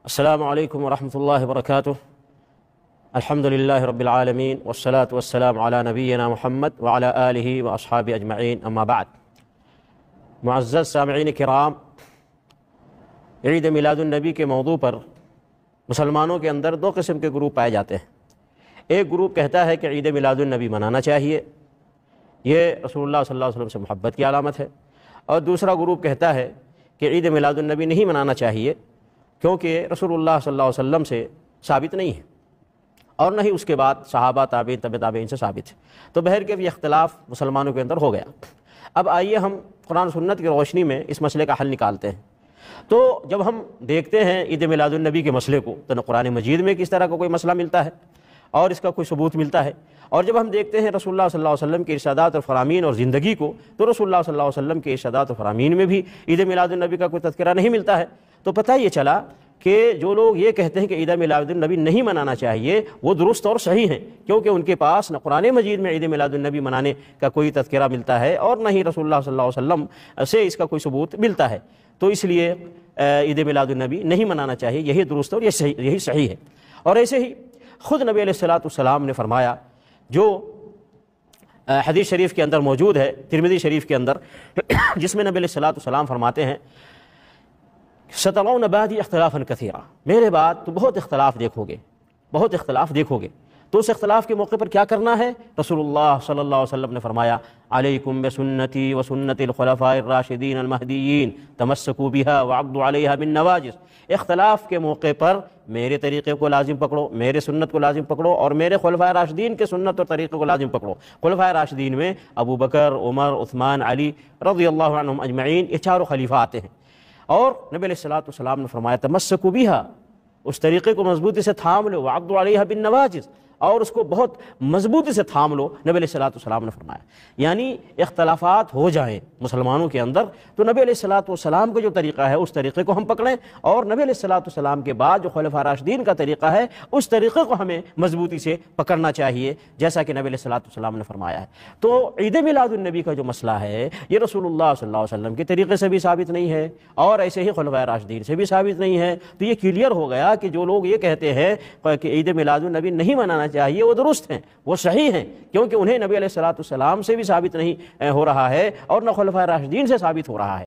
السلام علیکم ورحمۃ اللہ وبرکاتہ۔ الحمد للہ رب العالمین والصلاة والسلام علی نبینا محمد وعلی آلہ واصحابہ اجمعین، اما بعد۔ معزز سامعین کرام، عید میلاد النبی کے موضوع پر مسلمانوں کے اندر دو قسم کے گروپ پائے جاتے ہیں۔ ایک گروپ کہتا ہے کہ عید میلاد النبی منانا چاہیے، یہ رسول اللہ صلی اللہ علیہ وسلم سے محبت کی علامت ہے، اور دوسرا گروپ کہتا ہے کہ عید میلاد النبی نہیں منانا چاہیے کیونکہ رسول اللہ صلی اللہ علیہ وسلم سے ثابت نہیں ہے اور نہ ہی اس کے بعد صحابہ تابعین تبع تابعین سے ثابت ہے۔ تو بہرکیف یہ اختلاف مسلمانوں کے اندر ہو گیا۔ اب آئیے ہم قرآن و سنت کی روشنی میں اس مسئلے کا حل نکالتے ہیں۔ تو جب ہم دیکھتے ہیں عید میلاد النبی کے مسئلے کو تو قرآن مجید میں کس طرح کا کوئی مسئلہ ملتا ہے اور اس کا کوئی ثبوت ملتا ہے، اور جب ہم دیکھتے ہیں رسول اللہ صلی اللہ علیہ وسلم کے ارشادات اور فرامین اور زندگی کو تو رسول اللہ صلی اللہ علیہ وسلم کے ارشادات اور فرامین میں بھی عید میلاد النبی کا کوئی تذکرہ نہیں ملتا ہے، تو پتہ یہ چلا کہ جو لوگ یہ کہتے ہیں کہ عید میلاد النبی نہیں منانا چاہیے وہ درست اور صحیح ہیں، کیونکہ ان کے پاس نہ قرآن مجید میں عید میلاد النبی منانے کا کوئی تذکرہ ملتا ہے اور نہ ہی رسول اللہ صلی اللہ علیہ وسلم سے اس کا کوئی ثبوت ملتا ہے، تو اس لیے عید میلاد النبی نہیں منانا چاہیے، یہی درست اور یہی صحیح ہے۔ اور ایسے ہی خود نبی علیہ السلام نے فرمایا، جو حدیث شریف کے اندر موجود ہے ترمذی شریف کے اندر، جس میں نبی علیہ السلام فرماتے ہیں سترون بعدی اختلافا کثیرا، میرے بعد تو بہت اختلاف دیکھو گے، تو اس اختلاف کے موقع پر کیا کرنا ہے؟ رسول اللہ صلی اللہ علیہ وسلم نے فرمایا علیکم بسنتی وسنت الخلفاء الراشدین المہدیین تمسکوا بها وعضوا علیہا بالنواجذ۔ اختلاف کے موقع پر میرے طریقے کو لازم پکڑو، میرے سنت کو لازم پکڑو، اور میرے خلفاء راشدین کے سنت اور طریقے کو لازم پکڑو۔ خلفاء راشدین میں ابو بکر، عمر، عثمان، علی رضی اللہ عنہم اجمعین، یہ چاروں خلیفہ آتے ہیں، اور نبی علیہ السلام نے فرمایا تمسکوا بها، اس طریقے کو مضبوطی سے تھام لو، وعضوا علیہا بالنواجذ، اور اس کو بہت مضبوطی سے تھام لو، نبی علیہ السلام نے فرمایا۔ یعنی اختلافات ہو جائیں مسلمانوں کے اندر تو نبی علیہ السلام کا جو طریقہ ہے اس طریقے کو ہم پکڑیں، اور نبی علیہ السلام کے بعد جو خلفاء راشدین کا طریقہ ہے اس طریقے کو ہمیں مضبوطی سے پکڑنا چاہیے، جیسا کہ نبی علیہ السلام نے فرمایا ہے۔ تو عید میلاد النبی کا جو مسئلہ ہے یہ رسول اللہ صلی اللہ علیہ وسلم کے طریقے سے بھی ثابت نہیں ہے اور ایسے ہی خلفاء راشدین سے بھی ثابت نہیں ہے، تو یہ کلیئر ہو گیا کہ جو لوگ یہ کہتے ہیں کہ عید میلاد النبی نہیں منانا چاہیے وہ درست ہیں، وہ صحیح ہیں، کیونکہ انہیں نبی علیہ السلام سے بھی ثابت نہیں ہو رہا ہے اور نہ خلفاء راشدین سے ثابت ہو رہا ہے۔